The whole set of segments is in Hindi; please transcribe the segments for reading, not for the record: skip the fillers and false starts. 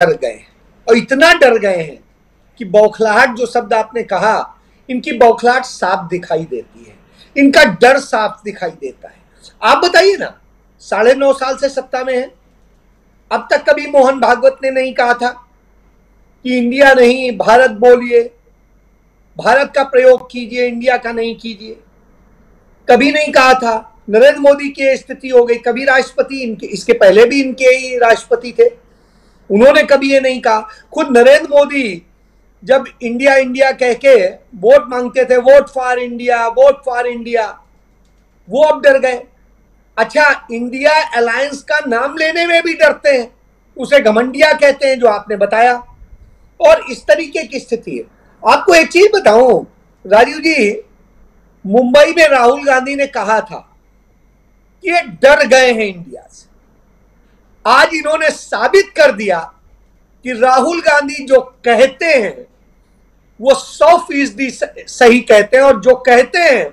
डर गए और इतना डर गए हैं कि बौखलाहट, जो शब्द आपने कहा, इनकी बौखलाहट साफ दिखाई देती है, इनका डर साफ दिखाई देता है। आप बताइए ना, 9.5 साल से सत्ता में है, अब तक कभी मोहन भागवत ने नहीं कहा था कि इंडिया नहीं भारत बोलिए, भारत का प्रयोग कीजिए, इंडिया का नहीं कीजिए। कभी नहीं कहा था। नरेंद्र मोदी की स्थिति हो गई, कभी राष्ट्रपति, इनके इसके पहले भी इनके ही राष्ट्रपति थे, उन्होंने कभी ये नहीं कहा। खुद नरेंद्र मोदी जब इंडिया इंडिया कह के वोट मांगते थे, vote for India, vote for India, वो अब डर गए। अच्छा, इंडिया अलायंस का नाम लेने में भी डरते हैं, उसे घमंडिया कहते हैं, जो आपने बताया। और इस तरीके की स्थिति है। आपको एक चीज बताऊं राजीव जी, मुंबई में राहुल गांधी ने कहा था कि ये डर गए हैं इंडिया से। आज इन्होंने साबित कर दिया कि राहुल गांधी जो कहते हैं वो 100% सही कहते हैं, और जो कहते हैं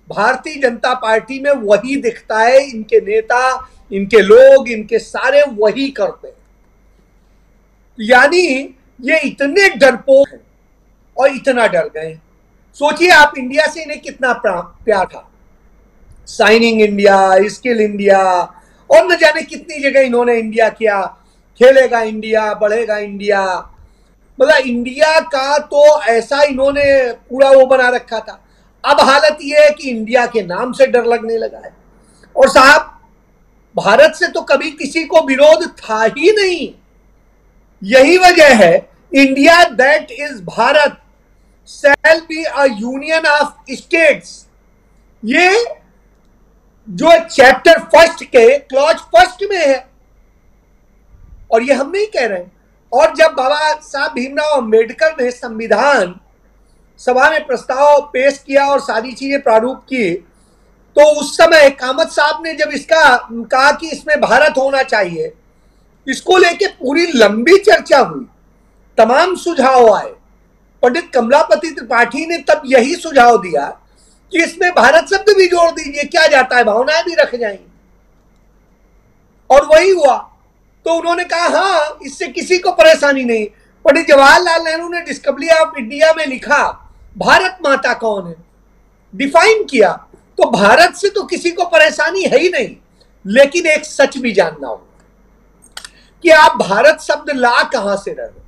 भारतीय जनता पार्टी में वही दिखता है। इनके नेता, इनके लोग, इनके सारे वही करते हैं। यानी ये इतने डरपोक हैं और इतना डर गए। सोचिए आप, इंडिया से इन्हें कितना प्यार था। साइनिंग इंडिया, स्किल इंडिया, और न जाने कितनी जगह इन्होंने इंडिया किया, खेलेगा इंडिया, बढ़ेगा इंडिया। मतलब इंडिया का तो ऐसा इन्होंने पूरा वो बना रखा था। अब हालत ये है कि इंडिया के नाम से डर लगने लगा है। और साहब, भारत से तो कभी किसी को विरोध था ही नहीं। यही वजह है, India that is Bharat shall be a union of states, ये जो चैप्टर फर्स्ट के क्लॉज फर्स्ट में है, और ये हम नहीं कह रहे हैं। और जब बाबा साहब भीमराव अंबेडकर ने संविधान सभा में प्रस्ताव पेश किया और सारी चीजें प्रारूप की, तो उस समय कामत साहब ने जब इसका कहा कि इसमें भारत होना चाहिए, इसको लेके पूरी लंबी चर्चा हुई, तमाम सुझाव आए। पंडित कमलापति त्रिपाठी ने तब यही सुझाव दिया कि इसमें भारत शब्द भी जोड़ दीजिए, क्या जाता है, भावनाएं भी रख जाएंगी। और वही हुआ। तो उन्होंने कहा हाँ, इससे किसी को परेशानी नहीं। पंडित जवाहरलाल नेहरू ने डिस्कवरी ऑफ इंडिया में लिखा भारत माता कौन है, डिफाइन किया। तो भारत से तो किसी को परेशानी है ही नहीं। लेकिन एक सच भी जानना होगा कि आप भारत शब्द ला कहां से रहे हो।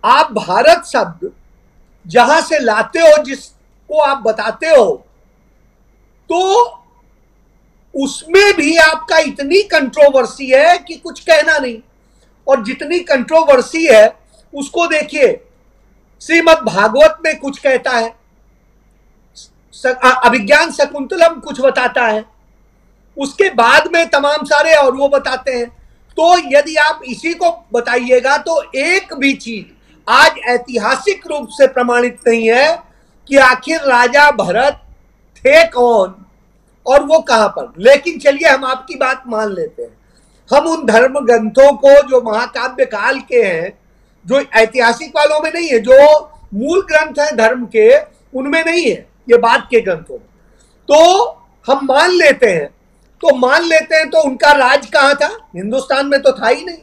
आप भारत शब्द जहां से लाते हो, जिसको आप बताते हो, तो उसमें भी आपका इतनी कंट्रोवर्सी है कि कुछ कहना नहीं। और जितनी कंट्रोवर्सी है उसको देखिए, श्रीमद् भागवत में कुछ कहता है, अभिज्ञान शकुंतलम कुछ बताता है, उसके बाद में तमाम सारे और वो बताते हैं। तो यदि आप इसी को बताइएगा तो एक भी चीज आज ऐतिहासिक रूप से प्रमाणित नहीं है कि आखिर राजा भरत थे कौन और वो कहां पर। लेकिन चलिए हम आपकी बात मान लेते हैं। हम उन धर्म ग्रंथों को जो महाकाव्य काल के हैं, जो ऐतिहासिक वालों में नहीं है, जो मूल ग्रंथ है धर्म के, उनमें नहीं है, ये बाद के ग्रंथों में, तो हम मान लेते हैं। तो मान लेते हैं, तो उनका राज कहां था? हिंदुस्तान में तो था ही नहीं।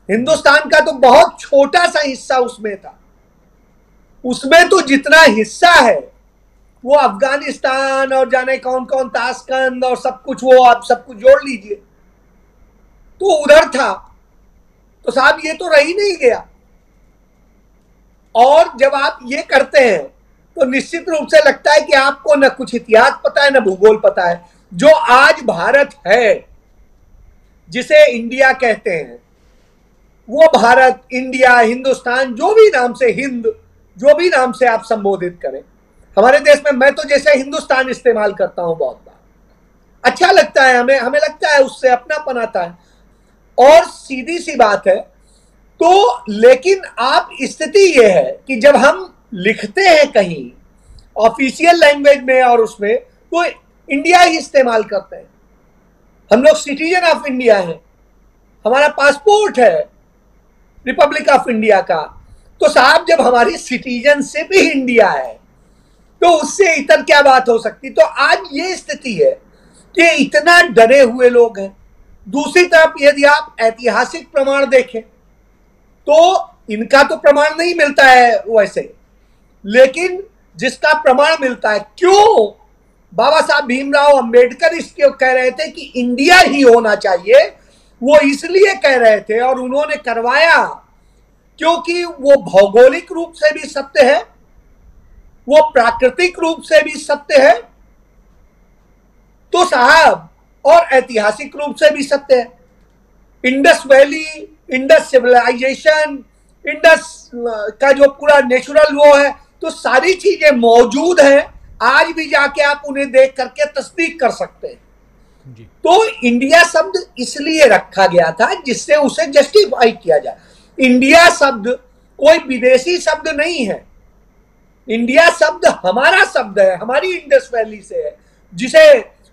हिंदुस्तान का तो बहुत छोटा सा हिस्सा उसमें था। उसमें तो जितना हिस्सा है वो अफगानिस्तान और जाने कौन कौन, ताशकंद और सब कुछ, वो आप सब कुछ जोड़ लीजिए, तो उधर था। तो साहब ये तो रह ही नहीं गया। और जब आप ये करते हैं तो निश्चित रूप से लगता है कि आपको न कुछ इतिहास पता है, न भूगोल पता है। जो आज भारत है, जिसे इंडिया कहते हैं, वो भारत, इंडिया, हिंदुस्तान, जो भी नाम से, हिंद, जो भी नाम से आप संबोधित करें, हमारे देश में, मैं तो जैसे हिंदुस्तान इस्तेमाल करता हूं बहुत बार, अच्छा लगता है हमें लगता है उससे अपनापन आता है, और सीधी सी बात है। तो लेकिन आप, स्थिति ये है कि जब हम लिखते हैं कहीं ऑफिशियल लैंग्वेज में और उसमें, तो इंडिया ही इस्तेमाल करते हैं। हम लोग सिटीजन ऑफ इंडिया हैं, हमारा पासपोर्ट है रिपब्लिक ऑफ इंडिया का। तो साहब जब हमारी सिटीजनशिप ही इंडिया है, तो उससे इतर क्या बात हो सकती। तो आज ये स्थिति है कि इतना डरे हुए लोग हैं। दूसरी तरफ यदि आप ऐतिहासिक प्रमाण देखें तो इनका तो प्रमाण नहीं मिलता है वैसे, लेकिन जिसका प्रमाण मिलता है, क्यों बाबा साहब भीमराव अंबेडकर इसके कह रहे थे कि इंडिया ही होना चाहिए, वो इसलिए कह रहे थे और उन्होंने करवाया क्योंकि वो भौगोलिक रूप से भी सत्य है, वो प्राकृतिक रूप से भी सत्य है, तो साहब और ऐतिहासिक रूप से भी सत्य है। Indus valley, Indus civilization, Indus का जो पूरा नेचुरल वो है, तो सारी चीजें मौजूद हैं, आज भी जाके आप उन्हें देख करके तस्दीक कर सकते हैं जी। तो इंडिया शब्द इसलिए रखा गया था जिससे उसे जस्टिफाई किया जाए। इंडिया शब्द कोई विदेशी शब्द नहीं है, इंडिया शब्द हमारा शब्द है, हमारी इंडस वैली से है, जिसे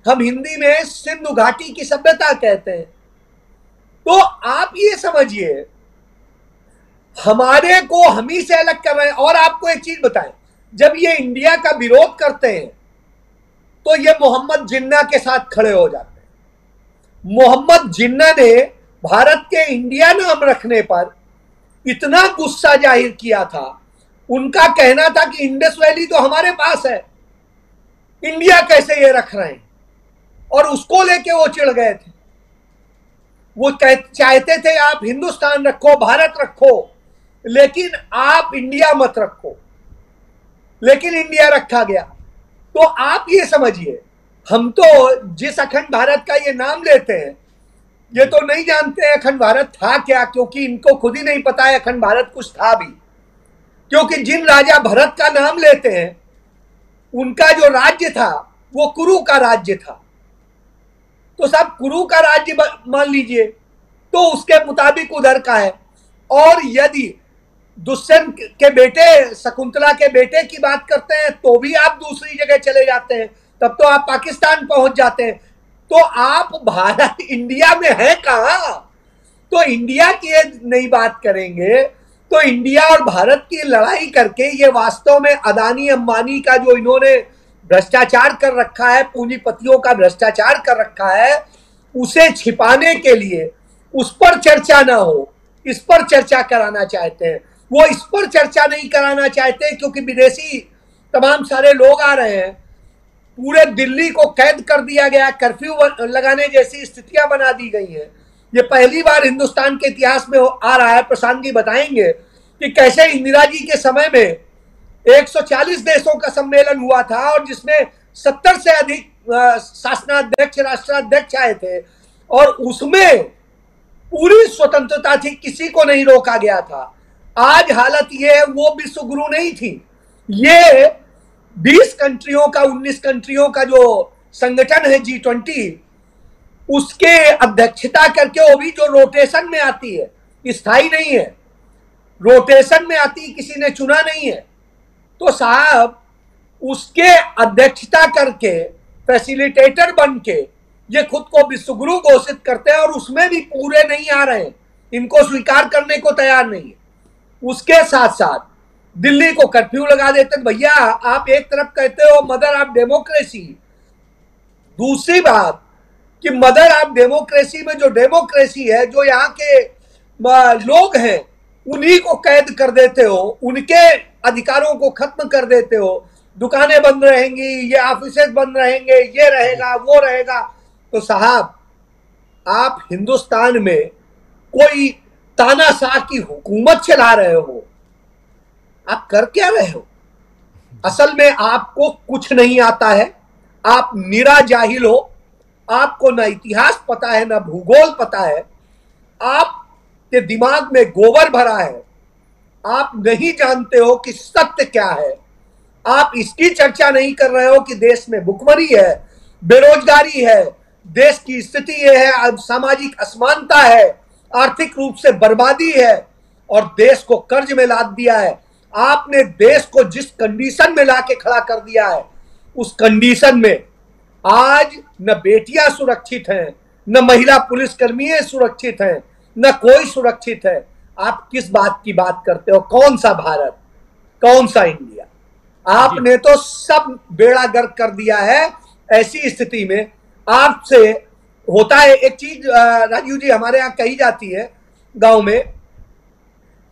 हम हिंदी में सिंधु घाटी की सभ्यता कहते हैं। तो आप ये समझिए हमारे को हम ही से अलग कर रहे हैं। और आपको एक चीज बताएं, जब ये इंडिया का विरोध करते हैं तो ये मोहम्मद जिन्ना के साथ खड़े हो जाते हैं। मोहम्मद जिन्ना ने भारत के इंडिया नाम रखने पर इतना गुस्सा जाहिर किया था, उनका कहना था कि इंडस वैली तो हमारे पास है, इंडिया कैसे ये रख रहे हैं, और उसको लेके वो चिढ़ गए थे। वो चाहते थे आप हिंदुस्तान रखो, भारत रखो, लेकिन आप इंडिया मत रखो, लेकिन इंडिया रखा गया। तो आप ये समझिए, हम तो जिस अखंड भारत का ये नाम लेते हैं, ये तो नहीं जानते हैं अखंड भारत था क्या, क्योंकि इनको खुद ही नहीं पता है अखंड भारत कुछ था भी। क्योंकि जिन राजा भरत का नाम लेते हैं, उनका जो राज्य था वो कुरु का राज्य था, तो सब कुरु का राज्य मान लीजिए, तो उसके मुताबिक उधर का है। और यदि दुष्यंत के बेटे, शकुंतला के बेटे की बात करते हैं तो भी आप दूसरी जगह चले जाते हैं, तब तो आप पाकिस्तान पहुंच जाते हैं। तो आप भारत इंडिया में है कहां? तो इंडिया की नहीं बात करेंगे तो इंडिया और भारत की लड़ाई करके ये वास्तव में अदानी अंबानी का जो इन्होंने भ्रष्टाचार कर रखा है, पूंजीपतियों का भ्रष्टाचार कर रखा है, उसे छिपाने के लिए उस पर चर्चा ना हो, इस पर चर्चा कराना चाहते हैं। वो इस पर चर्चा नहीं कराना चाहते क्योंकि विदेशी तमाम सारे लोग आ रहे हैं, पूरे दिल्ली को कैद कर दिया गया, कर्फ्यू लगाने जैसी स्थितियां बना दी गई हैं। ये पहली बार हिंदुस्तान के इतिहास में आ रहा है। प्रशांत जी बताएंगे कि कैसे इंदिरा जी के समय में 140 देशों का सम्मेलन हुआ था और जिसमें 70 से अधिक शासनाध्यक्ष, राष्ट्राध्यक्ष आए थे, और उसमें पूरी स्वतंत्रता थी, किसी को नहीं रोका गया था। आज हालत ये, वो विश्व गुरु नहीं थी, ये 20 कंट्रियों का, 19 कंट्रियों का जो संगठन है G20, उसके अध्यक्षता करके, वो भी जो रोटेशन में आती है, स्थायी नहीं है, रोटेशन में आती, किसी ने चुना नहीं है। तो साहब उसके अध्यक्षता करके, फैसिलिटेटर बन के ये खुद को विश्वगुरु घोषित करते हैं, और उसमें भी पूरे नहीं आ रहे हैं, इनको स्वीकार करने को तैयार नहीं है। उसके साथ साथ दिल्ली को कर्फ्यू लगा देते। भैया आप एक तरफ कहते हो मदर ऑफ डेमोक्रेसी, दूसरी बात कि मदर ऑफ डेमोक्रेसी में जो डेमोक्रेसी है, जो यहाँ के लोग हैं, उन्हीं को कैद कर देते हो, उनके अधिकारों को खत्म कर देते हो। दुकानें बंद रहेंगी, ये ऑफिसेज बंद रहेंगे, ये रहेगा, वो रहेगा। तो साहब आप हिंदुस्तान में कोई तानाशाह की हुकूमत चला रहे हो, आप कर क्या रहे हो? असल में आपको कुछ नहीं आता है, आप निरा जाहिल हो, आपको ना इतिहास पता है, ना भूगोल पता है, आपके दिमाग में गोबर भरा है, आप नहीं जानते हो कि सत्य क्या है। आप इसकी चर्चा नहीं कर रहे हो कि देश में भुखमरी है, बेरोजगारी है, देश की स्थिति ये है, सामाजिक असमानता है, आर्थिक रूप से बर्बादी है, और देश को कर्ज में लाद दिया है। आपने देश को जिस कंडीशन में लाके खड़ा कर दिया है, उस कंडीशन में आज न बेटियां सुरक्षित हैं, न महिला पुलिसकर्मी सुरक्षित हैं, न कोई सुरक्षित है। आप किस बात की बात करते हो? कौन सा भारत, कौन सा इंडिया? आपने तो सब बेड़ा गर्क कर दिया है। ऐसी स्थिति में आपसे होता है एक चीज, राजीव जी, हमारे यहाँ कही जाती है गांव में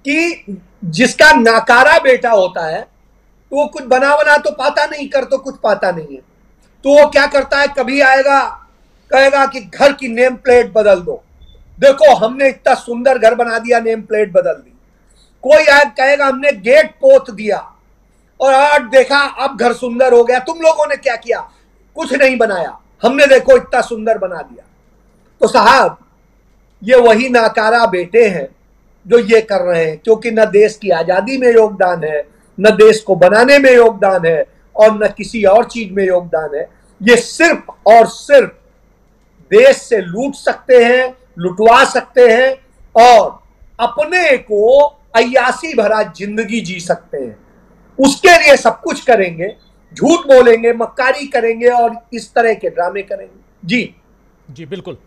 कि जिसका नाकारा बेटा होता है तो वो कुछ बना बना तो पाता नहीं, कर तो कुछ पाता नहीं है, तो वो क्या करता है, कभी आएगा कहेगा कि घर की नेम प्लेट बदल दो, देखो हमने इतना सुंदर घर बना दिया, नेम प्लेट बदल दी। कोई आए कहेगा हमने गेट पोत दिया और आज देखा अब घर सुंदर हो गया, तुम लोगों ने क्या किया, कुछ नहीं बनाया, हमने देखो इतना सुंदर बना दिया। तो साहब ये वही नाकारा बेटे हैं जो ये कर रहे हैं, क्योंकि न देश की आजादी में योगदान है, न देश को बनाने में योगदान है, और न किसी और चीज में योगदान है। ये सिर्फ और सिर्फ देश से लूट सकते हैं, लुटवा सकते हैं और अपने को अय्यासी भरा जिंदगी जी सकते हैं। उसके लिए सब कुछ करेंगे, झूठ बोलेंगे, मक्कारी करेंगे और इस तरह के ड्रामे करेंगे। जी जी बिल्कुल।